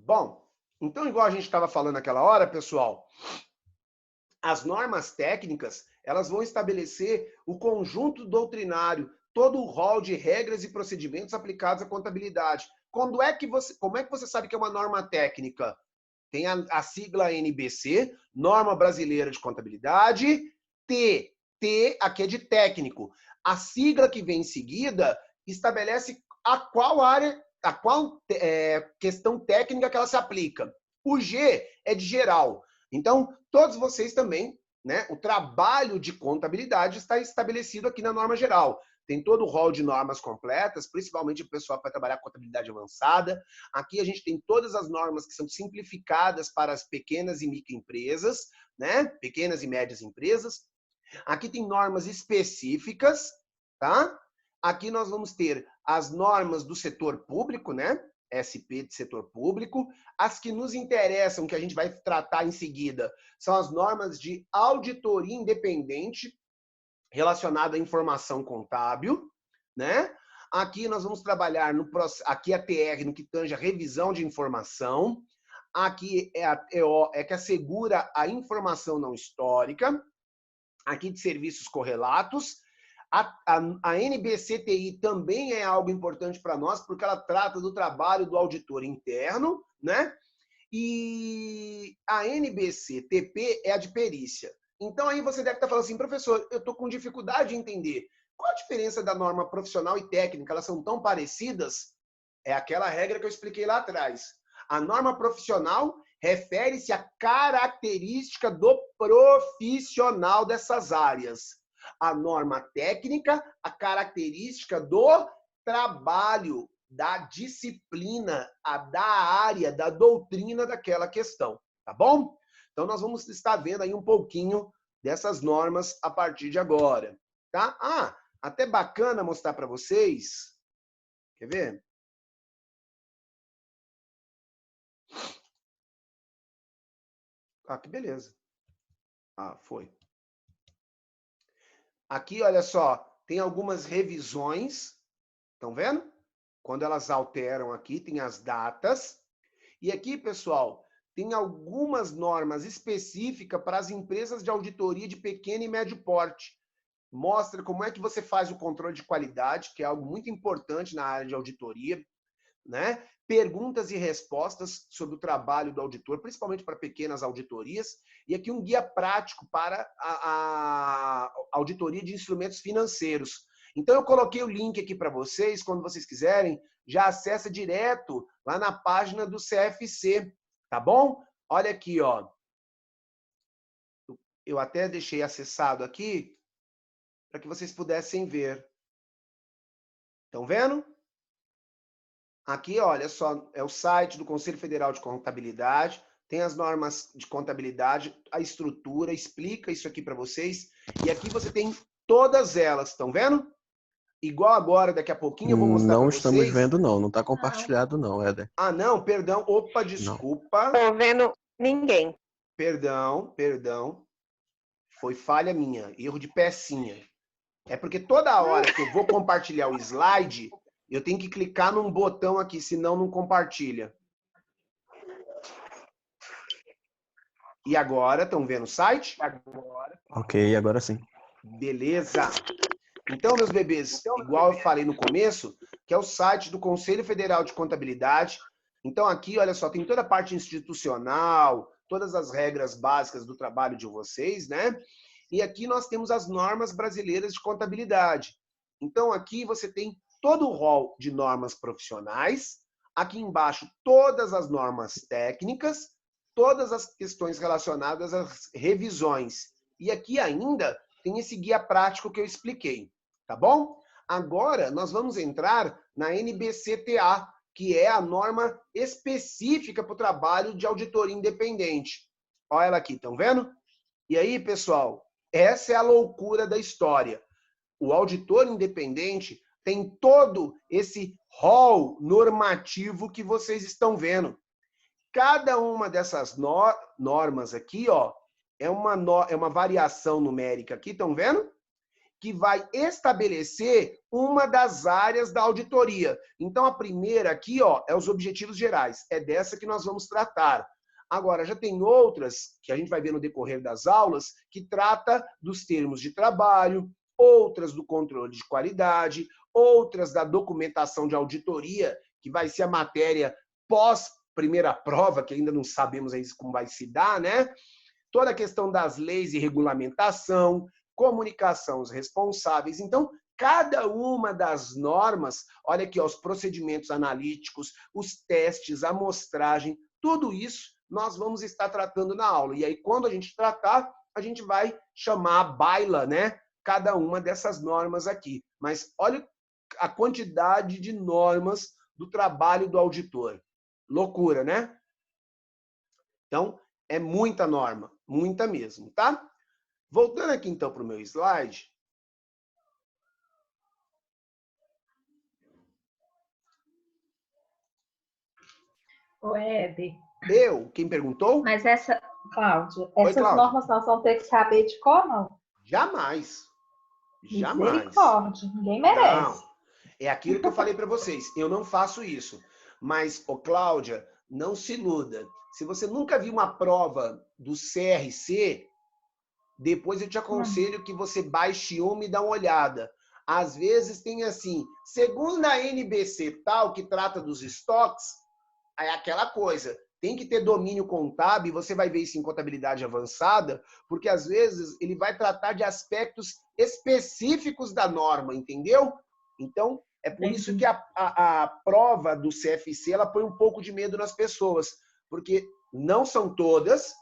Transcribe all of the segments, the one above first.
Bom, então, igual a gente estava falando naquela hora, pessoal, as normas técnicas, elas vão estabelecer o conjunto doutrinário, todo o rol de regras e procedimentos aplicados à contabilidade. Como é que você sabe que é uma norma técnica? Tem a sigla NBC, Norma Brasileira de Contabilidade, T aqui é de técnico. A sigla que vem em seguida estabelece a qual área, a qual questão técnica que ela se aplica. O G é de geral. Então, todos vocês também, né? O trabalho de contabilidade está estabelecido aqui na norma geral. Tem todo o rol de normas completas, principalmente o pessoal que vai trabalhar com contabilidade avançada. Aqui a gente tem todas as normas que são simplificadas para as pequenas e microempresas, né? Pequenas e médias empresas. Aqui tem normas específicas, tá? Aqui nós vamos ter as normas do setor público, né? SP de setor público. As que nos interessam, que a gente vai tratar em seguida, são as normas de auditoria independente relacionada à informação contábil, né? Aqui nós vamos trabalhar aqui a TR no que tange a revisão de informação. Aqui é a EO, que assegura a informação não histórica. Aqui de serviços correlatos. A NBCTI também é algo importante para nós, porque ela trata do trabalho do auditor interno, né? E a NBCTP é a de perícia. Então aí você deve estar falando assim, professor, eu estou com dificuldade de entender. Qual a diferença da norma profissional e técnica? Elas são tão parecidas? É aquela regra que eu expliquei lá atrás. A norma profissional refere-se à característica do profissional dessas áreas. A norma técnica, a característica do trabalho, da disciplina, da área, da doutrina daquela questão, tá bom? Então, nós vamos estar vendo aí um pouquinho dessas normas a partir de agora, tá? Até bacana mostrar para vocês. Quer ver? Que beleza. Foi. Aqui, olha só, tem algumas revisões, estão vendo? Quando elas alteram aqui, tem as datas. E aqui, pessoal, tem algumas normas específicas para as empresas de auditoria de pequeno e médio porte. Mostra como é que você faz o controle de qualidade, que é algo muito importante na área de auditoria, né? Perguntas e respostas sobre o trabalho do auditor, principalmente para pequenas auditorias, e aqui um guia prático para a auditoria de instrumentos financeiros. Então eu coloquei o link aqui para vocês, quando vocês quiserem, já acessa direto lá na página do CFC, tá bom? Olha aqui, ó. Eu até deixei acessado aqui para que vocês pudessem ver. Estão vendo? Aqui, olha só, é o site do Conselho Federal de Contabilidade, tem as normas de contabilidade, a estrutura, explica isso aqui para vocês. E aqui você tem todas elas, estão vendo? Igual agora, daqui a pouquinho eu vou mostrar para vocês. Não estamos vendo, não. Não está compartilhado, não, Éder. Não, perdão. Opa, desculpa. Não estou vendo ninguém. Perdão. Foi falha minha, erro de pecinha. É porque toda hora que eu vou compartilhar o slide, eu tenho que clicar num botão aqui, senão não compartilha. E agora, estão vendo o site? Ok, agora sim. Beleza. Então, meus bebês, igual eu falei no começo, que é o site do Conselho Federal de Contabilidade. Então, aqui, olha só, tem toda a parte institucional, todas as regras básicas do trabalho de vocês, né? E aqui nós temos as normas brasileiras de contabilidade. Então, aqui você tem todo o rol de normas profissionais. Aqui embaixo, todas as normas técnicas, todas as questões relacionadas às revisões. E aqui ainda tem esse guia prático que eu expliquei, tá bom? Agora, nós vamos entrar na NBCTA, que é a norma específica para o trabalho de auditoria independente. Olha ela aqui, estão vendo? E aí, pessoal, essa é a loucura da história. O auditor independente tem todo esse rol normativo que vocês estão vendo. Cada uma dessas normas aqui, ó, é uma variação numérica aqui, estão vendo? que vai estabelecer uma das áreas da auditoria. Então, a primeira aqui, ó, é os objetivos gerais. É dessa que nós vamos tratar. Agora, já tem outras, que a gente vai ver no decorrer das aulas, que trata dos termos de trabalho, outras do controle de qualidade, outras da documentação de auditoria, que vai ser a matéria pós-primeira prova, que ainda não sabemos ainda como vai se dar, né? Toda a questão das leis e regulamentação, comunicação aos responsáveis. Então, cada uma das normas, olha aqui, ó, os procedimentos analíticos, os testes, a amostragem, tudo isso nós vamos estar tratando na aula. E aí, quando a gente tratar, a gente vai chamar a baila, né? Cada uma dessas normas aqui. Mas olha a quantidade de normas do trabalho do auditor. Loucura, né? Então, é muita norma, muita mesmo, tá? Voltando aqui, então, para o meu slide. O Éder. Eu? Quem perguntou? Mas Cláudia, Oi, essas Cláudia. normas nós vamos ter que saber de cor, não? Jamais. Jamais. Misericórdia, ninguém merece. Não. É aquilo que eu falei para vocês. Eu não faço isso. Mas, ô Cláudia, não se iluda. Se você nunca viu uma prova do CRC, depois eu te aconselho que você baixe uma e dá uma olhada. Às vezes tem assim, segundo a NBC tal, que trata dos estoques, é aquela coisa. Tem que ter domínio contábil, e você vai ver isso em contabilidade avançada, porque às vezes ele vai tratar de aspectos específicos da norma, entendeu? Então, é por isso que a prova do CFC ela põe um pouco de medo nas pessoas, porque não são todas,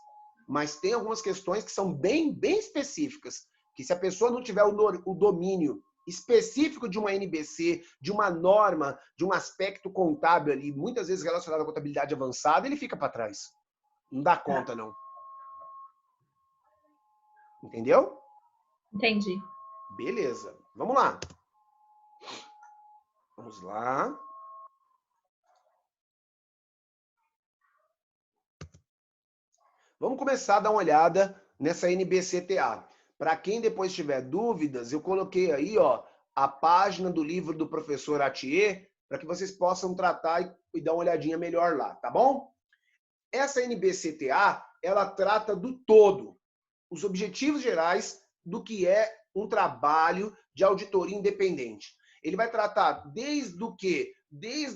mas tem algumas questões que são bem específicas, que se a pessoa não tiver o domínio específico de uma NBC, de uma norma, de um aspecto contábil ali, muitas vezes relacionado à contabilidade avançada, ele fica para trás. Não dá conta, não. Entendeu? Entendi. Beleza. Vamos lá. Vamos lá. Vamos começar a dar uma olhada nessa NBCTA. Para quem depois tiver dúvidas, eu coloquei aí, ó, a página do livro do professor Atier, para que vocês possam tratar e dar uma olhadinha melhor lá, tá bom? Essa NBCTA, ela trata do todo, os objetivos gerais do que é um trabalho de auditoria independente. Ele vai tratar desde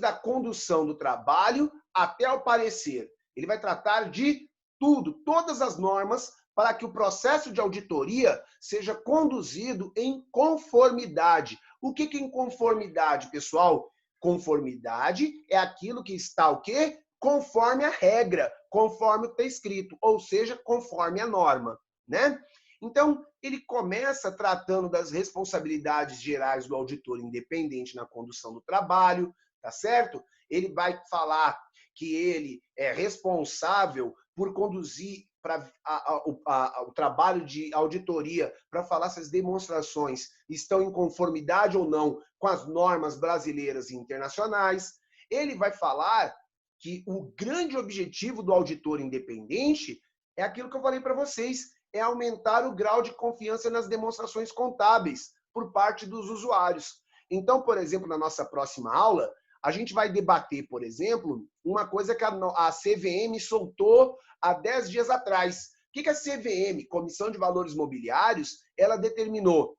a condução do trabalho até o parecer. Ele vai tratar de tudo, todas as normas para que o processo de auditoria seja conduzido em conformidade. O que é em conformidade, pessoal? Conformidade é aquilo que está o quê? Conforme a regra, conforme está escrito, ou seja, conforme a norma, né? Então, ele começa tratando das responsabilidades gerais do auditor independente na condução do trabalho, tá certo? Ele vai falar que ele é responsável por conduzir o trabalho de auditoria para falar se as demonstrações estão em conformidade ou não com as normas brasileiras e internacionais. Ele vai falar que o grande objetivo do auditor independente é aquilo que eu falei para vocês, é aumentar o grau de confiança nas demonstrações contábeis por parte dos usuários. Então, por exemplo, na nossa próxima aula, a gente vai debater, por exemplo, uma coisa que a CVM soltou há 10 dias atrás. O que a CVM, Comissão de Valores Mobiliários, ela determinou?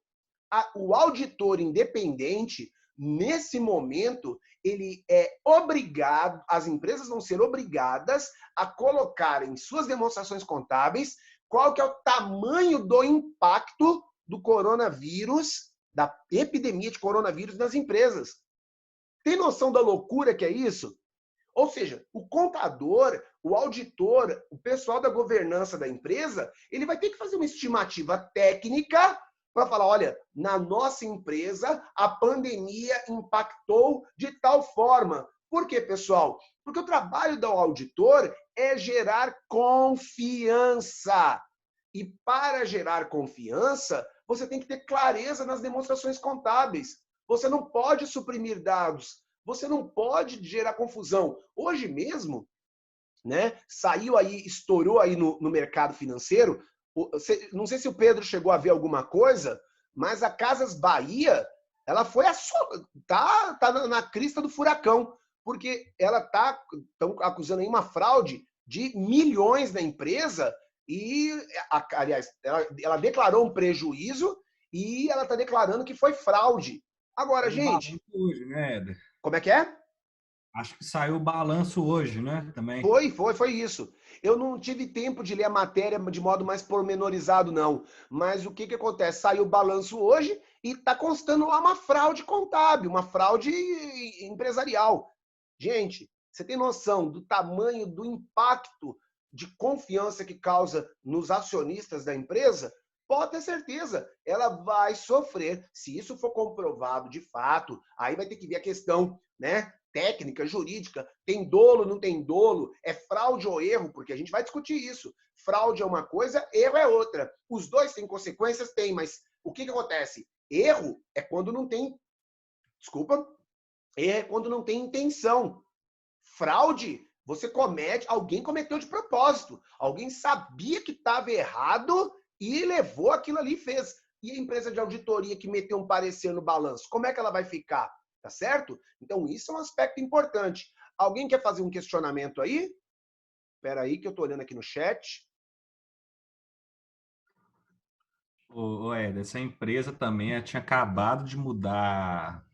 O auditor independente, nesse momento, ele é obrigado, as empresas vão ser obrigadas a colocar em suas demonstrações contábeis qual que é o tamanho do impacto do coronavírus, da epidemia de coronavírus nas empresas. Tem noção da loucura que é isso? Ou seja, o contador, o auditor, o pessoal da governança da empresa, ele vai ter que fazer uma estimativa técnica para falar, olha, na nossa empresa a pandemia impactou de tal forma. Por quê, pessoal? Porque o trabalho do auditor é gerar confiança. E para gerar confiança, você tem que ter clareza nas demonstrações contábeis. Você não pode suprimir dados. Você não pode gerar confusão. Hoje mesmo, né, saiu aí, estourou aí no mercado financeiro. Não sei se o Pedro chegou a ver alguma coisa, mas a Casas Bahia, ela foi tá na crista do furacão, porque estão acusando aí uma fraude de milhões na empresa e, aliás, ela declarou um prejuízo e ela está declarando que foi fraude. Agora, Saiu o gente... balanço hoje, né, Éder? Como é que é? Acho que saiu o balanço hoje, né? Também. Foi isso. Eu não tive tempo de ler a matéria de modo mais pormenorizado, não. Mas o que acontece? Saiu o balanço hoje e está constando lá uma fraude contábil, uma fraude empresarial. Gente, você tem noção do tamanho do impacto de confiança que causa nos acionistas da empresa? Pode ter certeza, ela vai sofrer. Se isso for comprovado de fato, aí vai ter que ver a questão, né, técnica, jurídica. Tem dolo, não tem dolo? É fraude ou erro? Porque a gente vai discutir isso. Fraude é uma coisa, erro é outra. Os dois têm consequências? Tem, mas o que acontece? Erro é quando não tem... Desculpa. Erro é quando não tem intenção. Fraude, você comete... Alguém cometeu de propósito. Alguém sabia que estava errado e levou aquilo ali e fez. E a empresa de auditoria que meteu um parecer no balanço, como é que ela vai ficar? Tá certo? Então, isso é um aspecto importante. Alguém quer fazer um questionamento aí? Espera aí que eu estou olhando aqui no chat. Ô, Éder, essa empresa também tinha acabado de mudar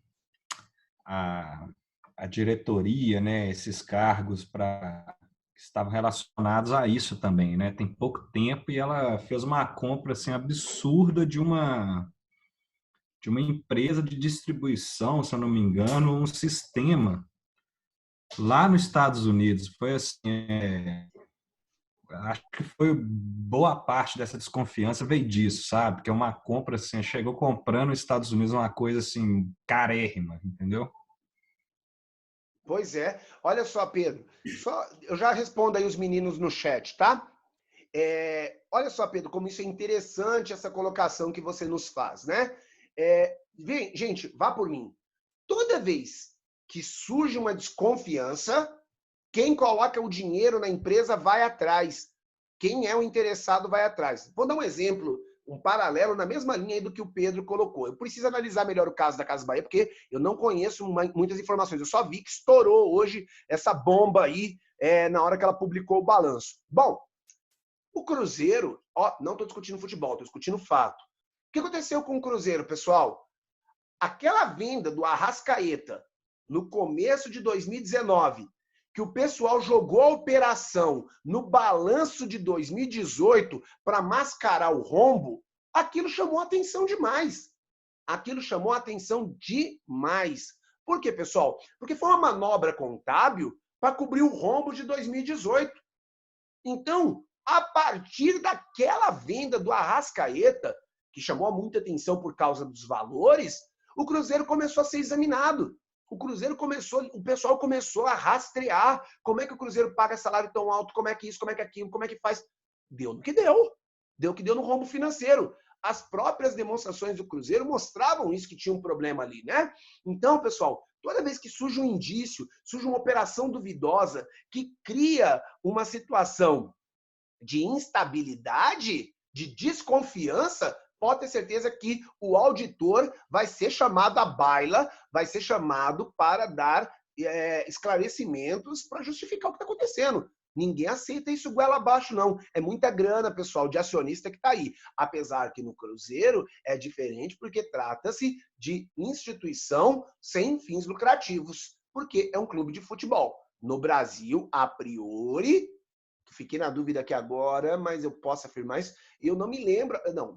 a diretoria, né? Esses cargos que estavam relacionados a isso também, né? Tem pouco tempo e ela fez uma compra assim, absurda de uma empresa de distribuição, se eu não me engano, um sistema lá nos Estados Unidos. Foi assim, acho que foi boa parte dessa desconfiança veio disso, sabe? Que é uma compra assim, chegou comprando nos Estados Unidos uma coisa assim carérrima, entendeu? Pois é. Olha só, Pedro. Eu já respondo aí os meninos no chat, tá? Olha só, Pedro, como isso é interessante, essa colocação que você nos faz, né? Gente, vá por mim. Toda vez que surge uma desconfiança, quem coloca o dinheiro na empresa vai atrás. Quem é o interessado vai atrás. Vou dar um exemplo, um paralelo na mesma linha aí do que o Pedro colocou. Eu preciso analisar melhor o caso da Casas Bahia, porque eu não conheço muitas informações. Eu só vi que estourou hoje essa bomba aí na hora que ela publicou o balanço. Bom, o Cruzeiro, não estou discutindo futebol, estou discutindo fato. O que aconteceu com o Cruzeiro, pessoal? Aquela venda do Arrascaeta no começo de 2019, que o pessoal jogou a operação no balanço de 2018 para mascarar o rombo, aquilo chamou atenção demais. Aquilo chamou atenção demais. Por quê, pessoal? Porque foi uma manobra contábil para cobrir o rombo de 2018. Então, a partir daquela venda do Arrascaeta, que chamou muita atenção por causa dos valores, o Cruzeiro começou a ser examinado. O pessoal começou a rastrear como é que o Cruzeiro paga salário tão alto, como é que isso, como é que aquilo, como é que faz. Deu no que deu. Deu o que deu no rombo financeiro. As próprias demonstrações do Cruzeiro mostravam isso, que tinha um problema ali, né? Então, pessoal, toda vez que surge um indício, surge uma operação duvidosa que cria uma situação de instabilidade, de desconfiança, pode ter certeza que o auditor vai ser chamado à baila, vai ser chamado para dar esclarecimentos para justificar o que está acontecendo. Ninguém aceita isso goela abaixo, não. É muita grana, pessoal, de acionista que está aí. Apesar que no Cruzeiro é diferente porque trata-se de instituição sem fins lucrativos, porque é um clube de futebol. No Brasil, a priori, fiquei na dúvida aqui agora, mas eu posso afirmar isso. Eu não me lembro. Não,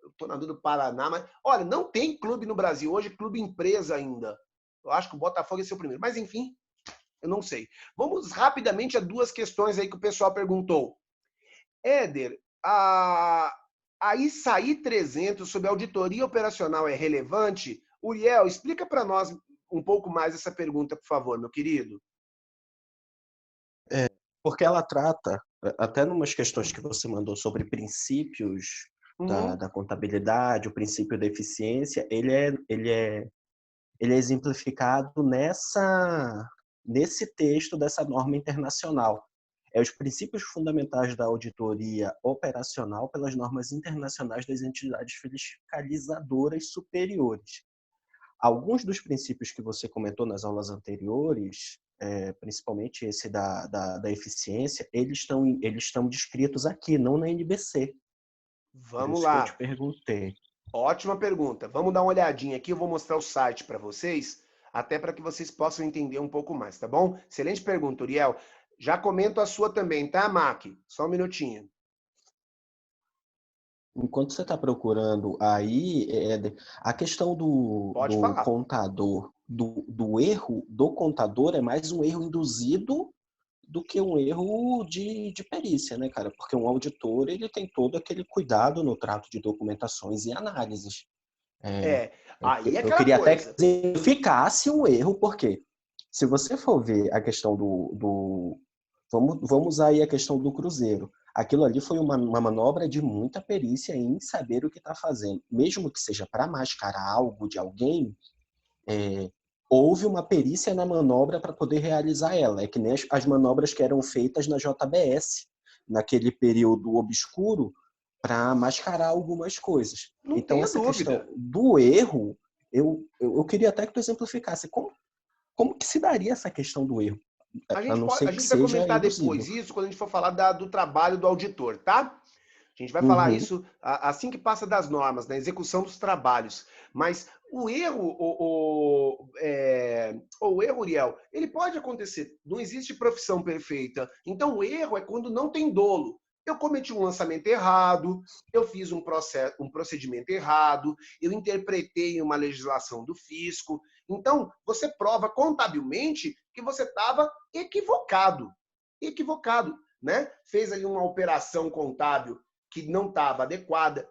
eu estou na dúvida do Paraná, mas olha, não tem clube no Brasil hoje, clube empresa ainda. Eu acho que o Botafogo ia ser o primeiro. Mas enfim, eu não sei. Vamos rapidamente a duas questões aí que o pessoal perguntou. Éder, a ISAI 300 sobre auditoria operacional é relevante? Uriel, explica para nós um pouco mais essa pergunta, por favor, meu querido. Porque ela trata, até numas questões que você mandou sobre princípios da contabilidade, o princípio da eficiência, ele é exemplificado nesse texto dessa norma internacional. é os princípios fundamentais da auditoria operacional pelas normas internacionais das entidades fiscalizadoras superiores. Alguns dos princípios que você comentou nas aulas anteriores, principalmente esse da eficiência, eles estão descritos aqui, não na NBC. Vamos Por isso lá. que eu te perguntei. Ótima pergunta. Vamos dar uma olhadinha aqui. Eu vou mostrar o site para vocês, até para que vocês possam entender um pouco mais, tá bom? Excelente pergunta, Uriel. Já comento a sua também, tá, Mac? Só um minutinho. Enquanto você está procurando aí, a questão do Pode falar. contador, do erro do contador é mais um erro induzido do que um erro de perícia, né, cara? Porque um auditor, ele tem todo aquele cuidado no trato de documentações e análises. Aí é Eu aquela queria até coisa. que exemplificasse o erro, porque se você for ver a questão vamos usar aí a questão do Cruzeiro. Aquilo ali foi uma manobra de muita perícia em saber o que está fazendo. Mesmo que seja para mascarar algo de alguém, houve uma perícia na manobra para poder realizar ela. É que nem as manobras que eram feitas na JBS, naquele período obscuro, para mascarar algumas coisas. Não Então, tenha essa dúvida. questão do erro, eu queria até que tu exemplificasse. Como que se daria essa questão do erro? A A não ser gente que vai seja comentar induzido. depois isso quando a gente for falar do trabalho do auditor, tá? A gente vai falar isso assim que passa das normas, na execução dos trabalhos. Mas o erro, o erro, Uriel, ele pode acontecer. Não existe profissão perfeita. Então, o erro é quando não tem dolo. Eu cometi um lançamento errado, eu fiz um procedimento errado, eu interpretei uma legislação do fisco. Então, você prova contabilmente que você estava equivocado. Equivocado, né? Fez ali uma operação contábil que não estava adequada.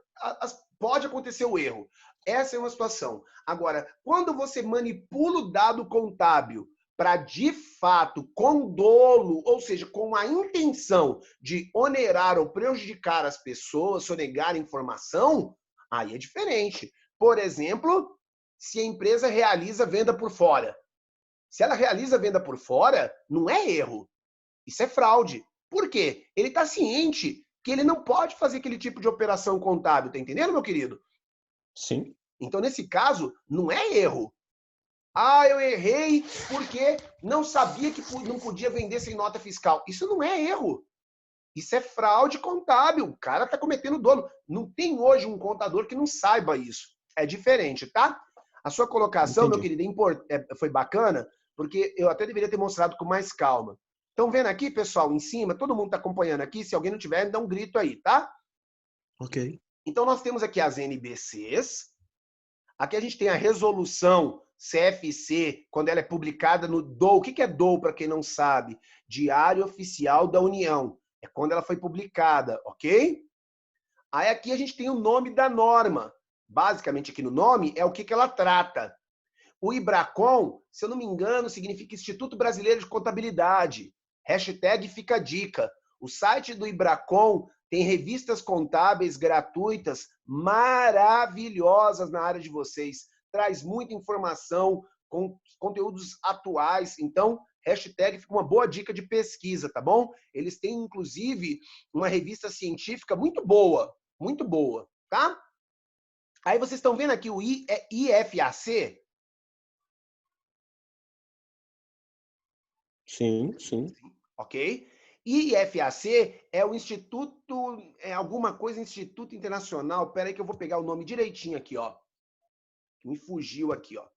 Pode acontecer o erro. Essa é uma situação. Agora, quando você manipula o dado contábil para, de fato, com dolo, ou seja, com a intenção de onerar ou prejudicar as pessoas, sonegar informação, aí é diferente. Por exemplo, se a empresa realiza venda por fora. Se ela realiza venda por fora, não é erro. Isso é fraude. Por quê? Ele está ciente que ele não pode fazer aquele tipo de operação contábil. Tá entendendo, meu querido? Sim. Então, nesse caso, não é erro. Eu errei porque não sabia que não podia vender sem nota fiscal. Isso não é erro. Isso é fraude contábil. O cara está cometendo dolo. Não tem hoje um contador que não saiba isso. É diferente, tá? A sua colocação, Entendi. meu querido, foi bacana, porque eu até deveria ter mostrado com mais calma. Estão vendo aqui, pessoal, em cima? Todo mundo está acompanhando aqui. Se alguém não tiver, me dá um grito aí, tá? Ok. Então, nós temos aqui as NBCs. Aqui a gente tem a resolução CFC, quando ela é publicada no DOU. O que é DOU, para quem não sabe? Diário Oficial da União. É quando ela foi publicada, ok? Aí aqui a gente tem o nome da norma. Basicamente, aqui no nome é o que ela trata. O IBRACON, se eu não me engano, significa Instituto Brasileiro de Contabilidade. Hashtag fica a dica. O site do IBRACON tem revistas contábeis gratuitas maravilhosas na área de vocês. Traz muita informação, com conteúdos atuais. Então, hashtag fica uma boa dica de pesquisa, tá bom? Eles têm, inclusive, uma revista científica muito boa, tá? Aí vocês estão vendo aqui o IFAC? Sim, sim. Ok? IFAC é o Instituto, alguma coisa, Instituto Internacional. Pera aí que eu vou pegar o nome direitinho aqui, ó. Me fugiu aqui, ó.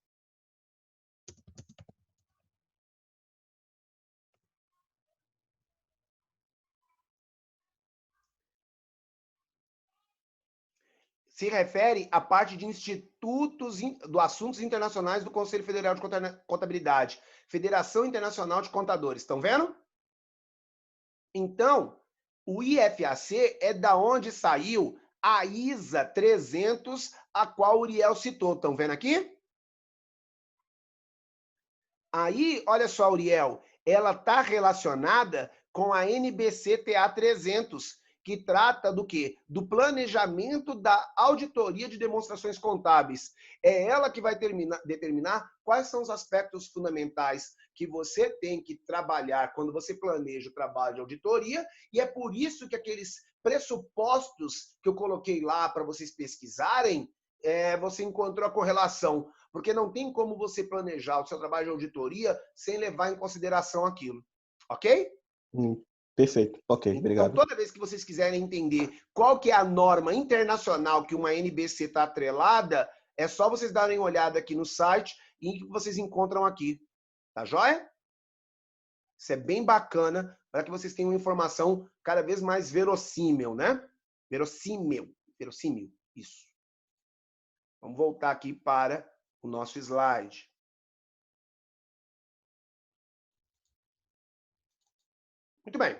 Se refere à parte de institutos do assuntos internacionais do Conselho Federal de Contabilidade, Federação Internacional de Contadores. Estão vendo? Então, o IFAC é da onde saiu a ISA 300, a qual o Uriel citou. Estão vendo aqui? Aí, olha só, Uriel, ela está relacionada com a NBC-TA 300, que trata do quê? Do planejamento da auditoria de demonstrações contábeis. É ela que vai determinar quais são os aspectos fundamentais que você tem que trabalhar quando você planeja o trabalho de auditoria, e é por isso que aqueles pressupostos que eu coloquei lá para vocês pesquisarem, você encontrou a correlação, porque não tem como você planejar o seu trabalho de auditoria sem levar em consideração aquilo. Ok? Perfeito. Ok, obrigado. Então, toda vez que vocês quiserem entender qual que é a norma internacional que uma NBC está atrelada, é só vocês darem uma olhada aqui no site e que vocês encontram aqui. Tá joia? Isso é bem bacana para que vocês tenham informação cada vez mais verossímil, né? Verossímil. Isso. Vamos voltar aqui para o nosso slide. Muito bem,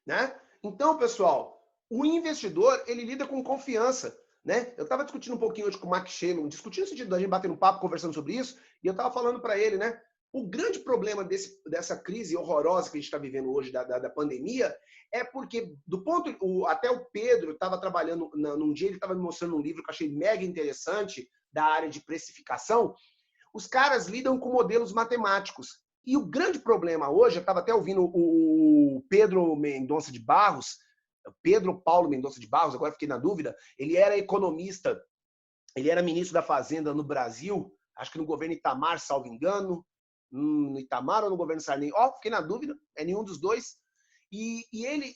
né? Então, pessoal, o investidor, ele lida com confiança, né? Eu estava discutindo um pouquinho hoje com o Max Shannon, discutindo no sentido da gente bater um papo, conversando sobre isso, e eu estava falando para ele, né? O grande problema dessa crise horrorosa que a gente está vivendo hoje, da pandemia, é porque, até o Pedro estava trabalhando, num dia ele estava me mostrando um livro que eu achei mega interessante, da área de precificação. Os caras lidam com modelos matemáticos. E o grande problema hoje, eu estava até ouvindo o Pedro Mendonça de Barros, Pedro Paulo Mendonça de Barros, agora fiquei na dúvida, ele era economista, ele era ministro da Fazenda no Brasil, acho que no governo Itamar, salvo engano, no Itamar ou no governo Sarney, fiquei na dúvida, é nenhum dos dois. E ele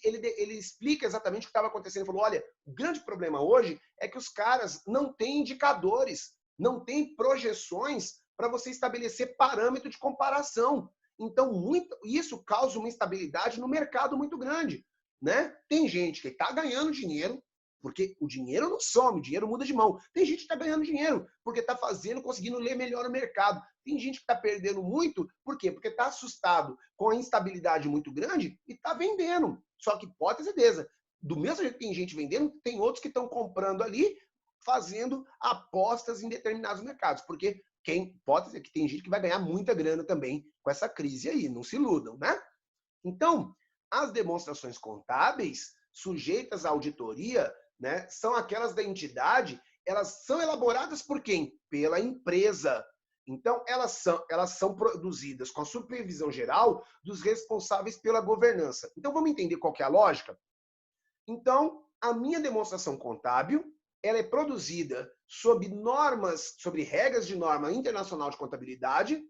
explica exatamente o que estava acontecendo. Ele falou, olha, o grande problema hoje é que os caras não têm indicadores, não têm projeções para você estabelecer parâmetro de comparação. Então, isso causa uma instabilidade no mercado muito grande, né? Tem gente que está ganhando dinheiro, porque o dinheiro não some, o dinheiro muda de mão. Tem gente que está ganhando dinheiro, porque está conseguindo ler melhor o mercado. Tem gente que está perdendo muito, por quê? Porque está assustado com a instabilidade muito grande e está vendendo. Só que pode ter certeza, do mesmo jeito que tem gente vendendo, tem outros que estão comprando ali, fazendo apostas em determinados mercados. Porque pode dizer que tem gente que vai ganhar muita grana também com essa crise aí, não se iludam, né? Então, as demonstrações contábeis sujeitas à auditoria, né, são aquelas da entidade, elas são elaboradas por quem? Pela empresa. Então, elas são produzidas com a supervisão geral dos responsáveis pela governança. Então, vamos entender qual que é a lógica? Então, a minha demonstração contábil, ela é produzida sob regras de norma internacional de contabilidade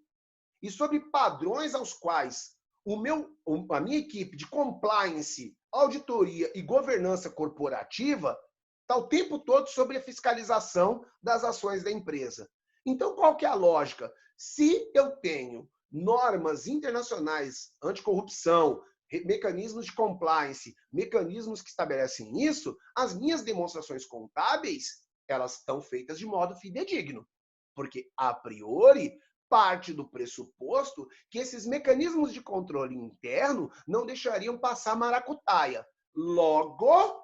e sobre padrões aos quais a minha equipe de compliance, auditoria e governança corporativa está o tempo todo sobre a fiscalização das ações da empresa. Então, qual que é a lógica? Se eu tenho normas internacionais anticorrupção, mecanismos de compliance, mecanismos que estabelecem isso, as minhas demonstrações contábeis, elas estão feitas de modo fidedigno. Porque, a priori, parte do pressuposto que esses mecanismos de controle interno não deixariam passar maracutaia. Logo,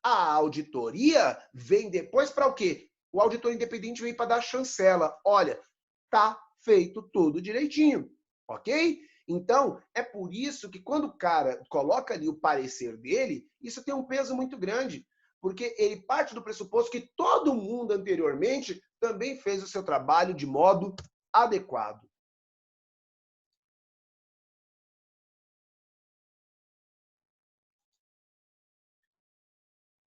a auditoria vem depois para o quê? O auditor independente vem para dar chancela. Olha, tá feito tudo direitinho, ok? Então, é por isso que quando o cara coloca ali o parecer dele, isso tem um peso muito grande, porque ele parte do pressuposto que todo mundo anteriormente também fez o seu trabalho de modo adequado.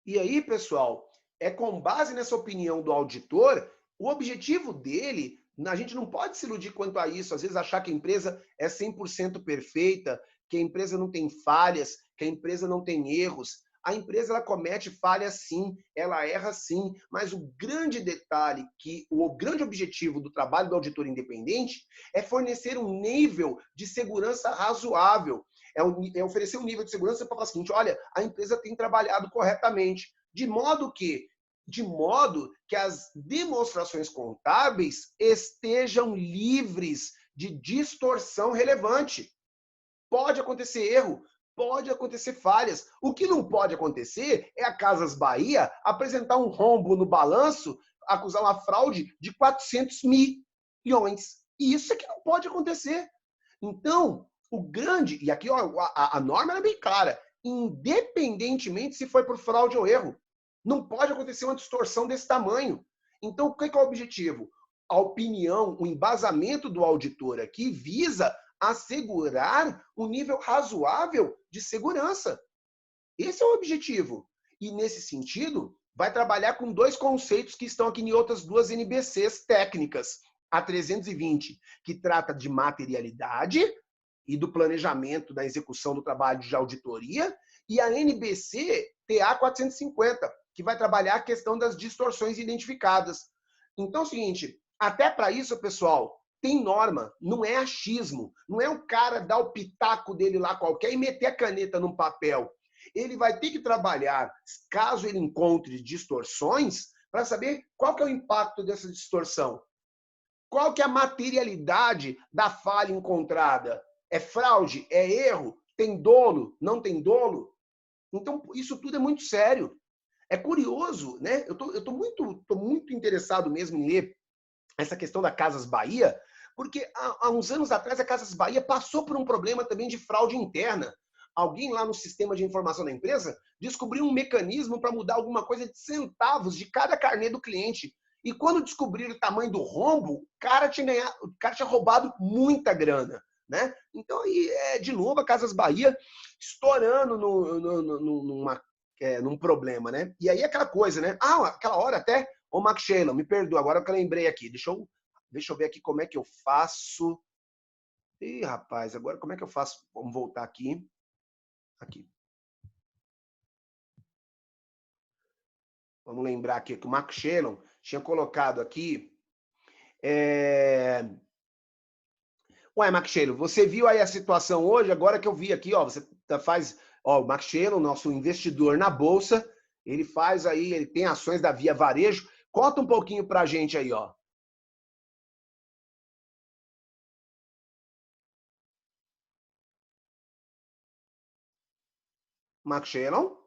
E aí, pessoal, com base nessa opinião do auditor, o objetivo dele, a gente não pode se iludir quanto a isso, às vezes achar que a empresa é 100% perfeita, que a empresa não tem falhas, que a empresa não tem erros. A empresa ela comete falhas sim, ela erra sim, mas o grande detalhe, o grande objetivo do trabalho do auditor independente é fornecer um nível de segurança razoável, é oferecer um nível de segurança para falar o seguinte, olha, a empresa tem trabalhado corretamente, de modo que as demonstrações contábeis estejam livres de distorção relevante. Pode acontecer erro, pode acontecer falhas. O que não pode acontecer é a Casas Bahia apresentar um rombo no balanço, acusar uma fraude de 400 milhões. E isso é que não pode acontecer. Então, e aqui ó, a norma é bem clara, independentemente se foi por fraude ou erro. Não pode acontecer uma distorção desse tamanho. Então, o que é o objetivo? A opinião, o embasamento do auditor aqui visa assegurar um nível razoável de segurança. Esse é o objetivo. E, nesse sentido, vai trabalhar com dois conceitos que estão aqui em outras duas NBCs técnicas. A 320, que trata de materialidade e do planejamento da execução do trabalho de auditoria, e a NBC TA 450, que vai trabalhar a questão das distorções identificadas. Então é o seguinte, até para isso, pessoal, tem norma, não é achismo, não é o cara dar o pitaco dele lá qualquer e meter a caneta num papel. Ele vai ter que trabalhar, caso ele encontre distorções, para saber qual que é o impacto dessa distorção. Qual que é a materialidade da falha encontrada? É fraude? É erro? Tem dolo? Não tem dolo? Então, isso tudo é muito sério. É curioso, né? Eu tô muito interessado mesmo em ler essa questão da Casas Bahia, porque há uns anos atrás a Casas Bahia passou por um problema também de fraude interna. Alguém lá no sistema de informação da empresa descobriu um mecanismo para mudar alguma coisa de centavos de cada carnê do cliente. E quando descobriram o tamanho do rombo, o cara tinha roubado muita grana, né? Então, aí, de novo, a Casas Bahia estourando num problema, né? E aí aquela coisa, né? Aquela hora até, ô Max Sheila, me perdoa, agora que eu lembrei aqui. Deixa eu ver aqui como é que eu faço. Ih, rapaz, agora como é que eu faço? Vamos voltar aqui. Aqui. Vamos lembrar aqui que o Max Sheila tinha colocado aqui. Ué, Max Sheila, você viu aí a situação hoje? Agora que eu vi aqui, ó, você faz, ó, o Max Sheila, o nosso investidor na bolsa, ele faz aí, ele tem ações da Via Varejo. Conta um pouquinho pra gente aí, ó. Max Sheila?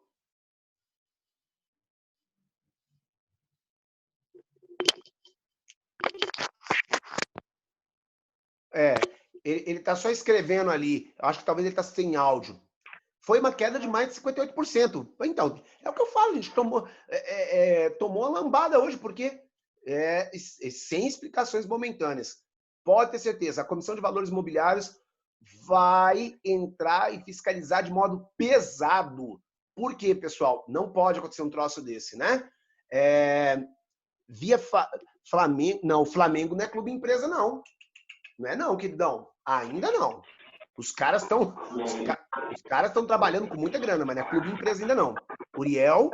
Ele está só escrevendo ali. Eu acho que talvez ele está sem áudio. Foi uma queda de mais de 58%. Então, é o que eu falo, a gente tomou a lambada hoje, porque sem explicações momentâneas. Pode ter certeza, a Comissão de Valores Imobiliários vai entrar e fiscalizar de modo pesado. Por quê, pessoal? Não pode acontecer um troço desse, né? Flamengo, não, o Flamengo não é clube empresa, não. Não é não, queridão. Ainda não. Os caras estão trabalhando com muita grana, mas não é clube empresa ainda não. Uriel?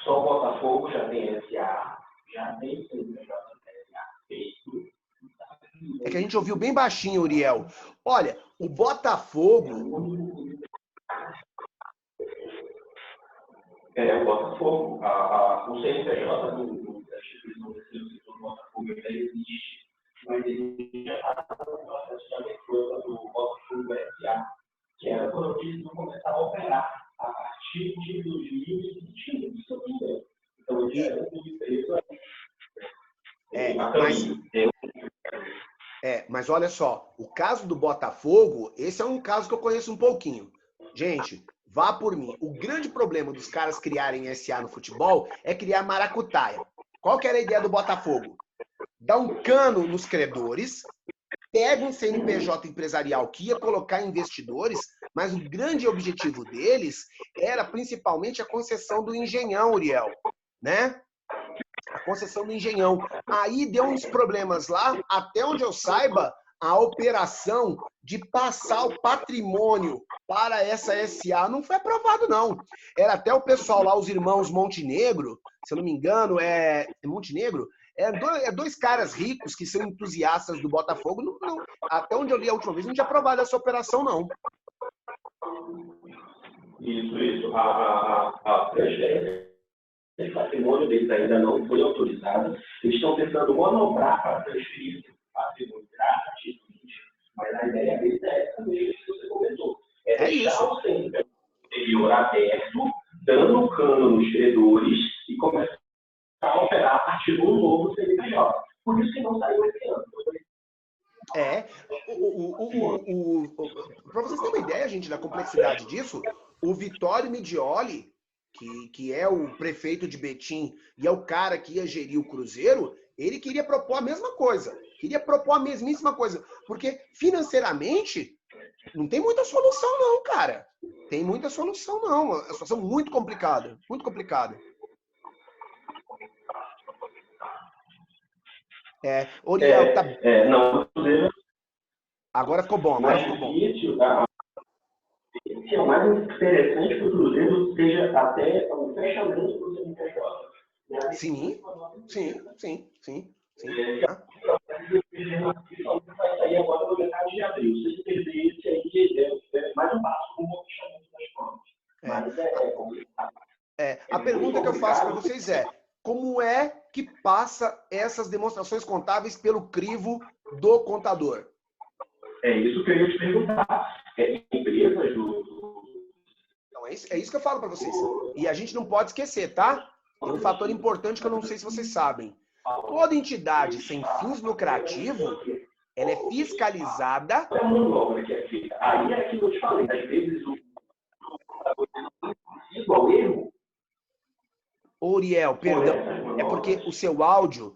Só o Botafogo já tem SA, já tem CNPJ feito. É que a gente ouviu bem baixinho, Uriel. Olha, o Botafogo... O Botafogo, o CNPJ da instituição do Botafogo ainda existe, mas ele já está no processo de abertura do Botafogo SA, que era quando eu disse que começar a operar a partir de 2021, se eu não me engano. Então, eu já era tudo empresa. Mas olha só, o caso do Botafogo, esse é um caso que eu conheço um pouquinho. Gente, vá por mim. O grande problema dos caras criarem SA no futebol é criar maracutaia. Qual que era a ideia do Botafogo? Dar um cano nos credores, pega um CNPJ empresarial que ia colocar investidores, mas o grande objetivo deles era principalmente a concessão do Engenhão, Uriel, né? A concessão do Engenhão. Aí deu uns problemas lá, até onde eu saiba, a operação de passar o patrimônio para essa SA não foi aprovado, não. Era até o pessoal lá, os irmãos Montenegro, se eu não me engano, é Montenegro? Dois caras ricos que são entusiastas do Botafogo. Não, até onde eu li a última vez, não tinha aprovado essa operação, não. Isso. A transferência de patrimônio deles ainda não foi autorizada. Eles estão tentando manobrar para transferir esse patrimônio gratuitamente, mas a ideia deles é essa mesmo que você comentou. Deixar o centro exterior aberto, dando cano nos credores e começar a operar a partir do novo CNPJ. Por isso que não saiu esse ano. Para vocês terem uma ideia, gente, da complexidade disso, o Vittorio Midioli, que é o prefeito de Betim e é o cara que ia gerir o Cruzeiro, ele queria propor a mesma coisa. Queria propor a mesmíssima coisa. Porque, financeiramente, não tem muita solução não, cara. Tem muita solução não. É uma situação muito complicada. Muito complicada. Oriel, tá... Não, agora ficou bom, agora ficou bom. Que é o mais interessante que o Cruzeiro seja até o fechamento do CNPJ. Sim. Vai sair agora no mercado de abril. Se ele perder esse aí, é mais um passo com o fechamento das contas. Mas é complicado. A pergunta que eu faço para vocês é: como é que passa essas demonstrações contábeis pelo crivo do contador? É isso que eu ia te perguntar. Empresas Então, é isso que eu falo para vocês. E a gente não pode esquecer, tá? Tem um fator importante que eu não sei se vocês sabem. Toda entidade sem fins lucrativos, ela é fiscalizada. É uma obra que é feita. Aí é aquilo que eu te falei. Às vezes o igual erro. Uriel, perdão. É porque o seu áudio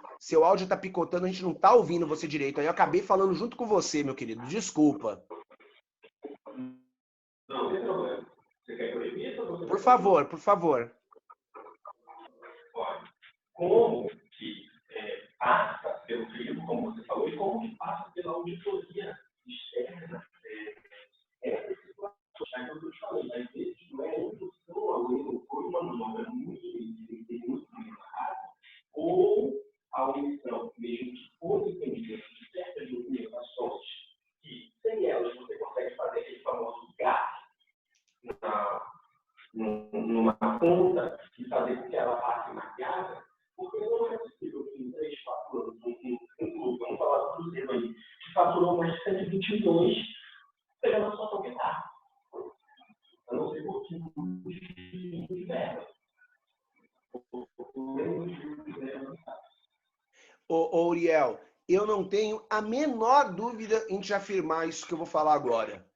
tá picotando, a gente não tá ouvindo você direito. Aí eu acabei falando junto com você, meu querido. Desculpa. Não tem problema. Você quer proibir? Por favor, por favor. Olha, como que passa pelo crivo, como você falou, e como que passa pela auditoria externa essa situação. É o que eu te falei. Às vezes não é indução ao erro por uma manobra muito errada, ou a omissão, mesmo que por entendimento de certas movimentações, que sem elas você consegue fazer aquele famoso gasto numa conta e fazer com que ela passe marcada, porque não é possível que em 3, 4 anos, um clube, vamos falar do Cruzeiro aí, que faturou mais de 120 milhões, seja na situação que está. Eu não sei por que de verba. Ô, Uriel, eu não tenho a menor dúvida em te afirmar isso que eu vou falar agora.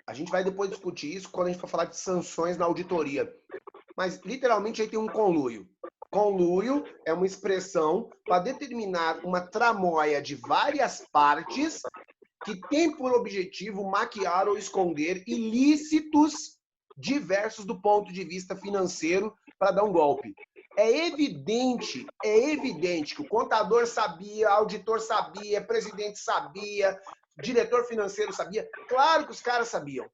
A gente vai depois discutir isso quando a gente for falar de sanções na auditoria. Mas, literalmente, aí tem um conluio. Conluio é uma expressão para determinar uma tramóia de várias partes que tem por objetivo maquiar ou esconder ilícitos diversos do ponto de vista financeiro para dar um golpe. É evidente que o contador sabia, auditor sabia, presidente sabia, diretor financeiro sabia. Claro que os caras sabiam.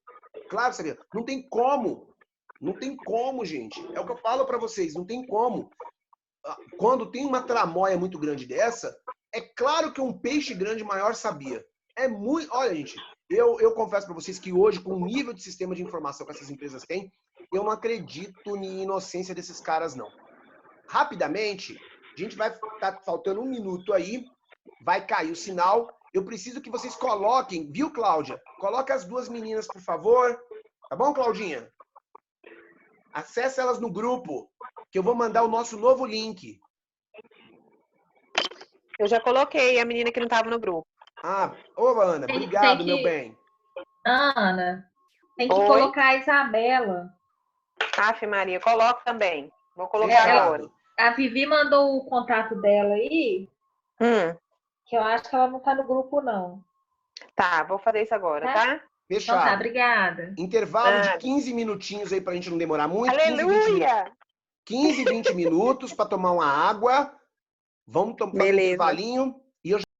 Claro que sabiam. Não tem como. Não tem como, gente. É o que eu falo para vocês. Não tem como. Quando tem uma tramóia muito grande dessa, é claro que um peixe grande maior sabia. É muito... Olha, gente, eu confesso para vocês que hoje, com o nível de sistema de informação que essas empresas têm, eu não acredito na inocência desses caras, não. Rapidamente, a gente vai estar faltando 1 minuto aí, vai cair o sinal. Eu preciso que vocês coloquem, viu, Cláudia? Coloca as 2 meninas, por favor. Tá bom, Claudinha? Acesse elas no grupo, que eu vou mandar o nosso novo link. Eu já coloquei a menina que não estava no grupo. Ô, Ana, obrigado, meu bem. Ana, tem que Oi? colocar a Isabela. Aff, Maria, coloca também. Vou colocar agora. A Vivi mandou o contato dela aí, que eu acho que ela não tá no grupo, não. Tá, vou fazer isso agora, tá? Fechado. Então tá, obrigada. Intervalo de 15 minutinhos aí pra gente não demorar muito. Aleluia! 15, 20 minutos para tomar uma água. Vamos fazer um intervalinho.